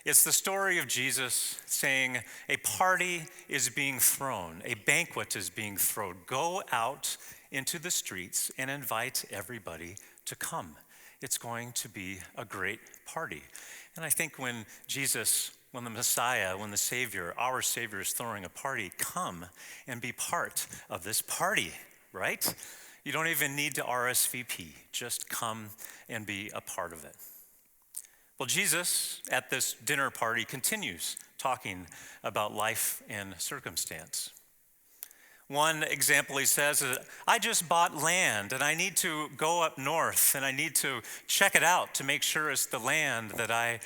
It's the story of Jesus saying, a party is being thrown, a banquet is being thrown. Go out into the streets and invite everybody to come. It's going to be a great party. And I think when the Messiah, when the Savior, our Savior is throwing a party, come and be part of this party, right? You don't even need to RSVP, just come and be a part of it. Well, Jesus, at this dinner party, continues talking about life and circumstance. One example he says is, I just bought land and I need to go up north and I need to check it out to make sure it's the land that I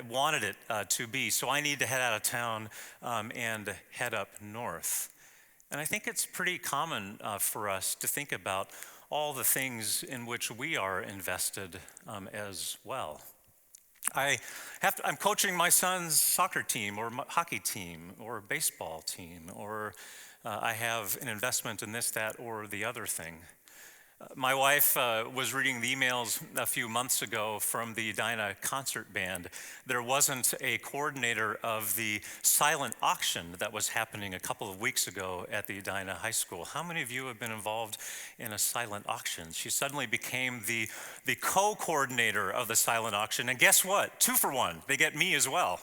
wanted it to be. So I need to head out of town and head up north. And I think it's pretty common for us to think about all the things in which we are invested as well. I'm coaching my son's soccer team or hockey team or baseball team, or I have an investment in this, that, or the other thing. My wife was reading the emails a few months ago from the Edina concert band. There wasn't a coordinator of the silent auction that was happening a couple of weeks ago at the Edina High School. How many of you have been involved in a silent auction? She suddenly became the co-coordinator of the silent auction, and guess what? 2 for 1. They get me as well.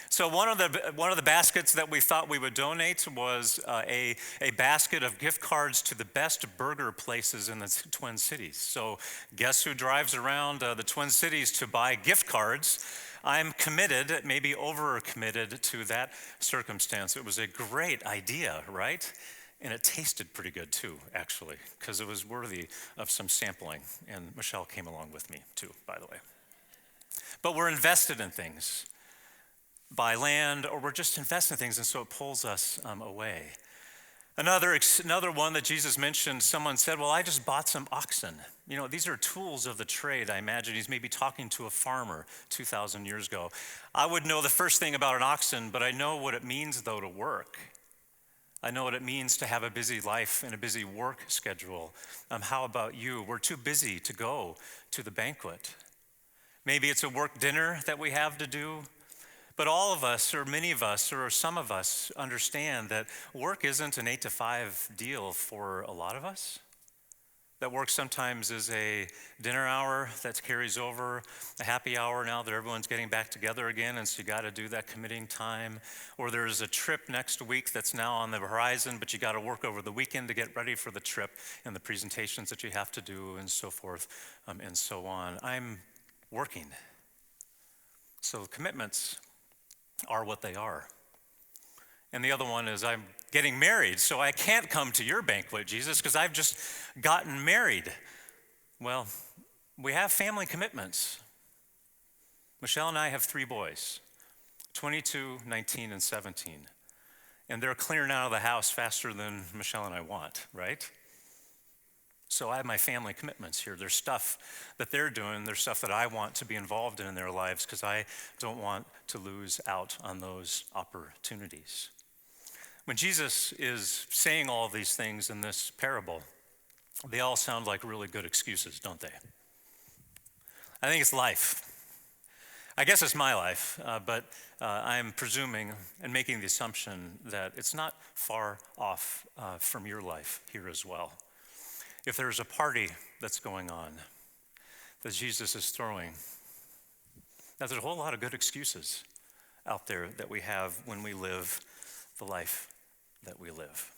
So one of the baskets that we thought we would donate was a basket of gift cards to the best burger places in the Twin Cities. So guess who drives around the Twin Cities to buy gift cards? I'm committed, maybe over-committed to that circumstance. It was a great idea, right? And it tasted pretty good too, actually, because it was worthy of some sampling. And Michelle came along with me too, by the way. But we're invested in things. Buy land, or we're just investing in things, and so it pulls us away. Another one that Jesus mentioned, someone said, well, I just bought some oxen. You know, these are tools of the trade. I imagine he's maybe talking to a farmer 2,000 years ago. I wouldn't know the first thing about an oxen, but I know what it means, though, to work. I know what it means to have a busy life and a busy work schedule. How about you? We're too busy to go to the banquet. Maybe it's a work dinner that we have to do. But all of us, or many of us, or some of us understand that work isn't an 8 to 5 deal for a lot of us. That work sometimes is a dinner hour that carries over, a happy hour now that everyone's getting back together again, and so you got to do that committing time. Or there's a trip next week that's now on the horizon, but you got to work over the weekend to get ready for the trip and the presentations that you have to do and so forth and so on. I'm working. So commitments are what they are. And the other one is I'm getting married, so I can't come to your banquet, Jesus, because I've just gotten married. Well, we have family commitments. Michelle and I have 3 boys, 22, 19, and 17. And they're clearing out of the house faster than Michelle and I want, right? So I have my family commitments here. There's stuff that they're doing. There's stuff that I want to be involved in their lives because I don't want to lose out on those opportunities. When Jesus is saying all of these things in this parable, they all sound like really good excuses, don't they? I think it's life. I guess it's my life, but I'm presuming and making the assumption that it's not far off from your life here as well. If there's a party that's going on that Jesus is throwing, there's a whole lot of good excuses out there that we have when we live the life that we live.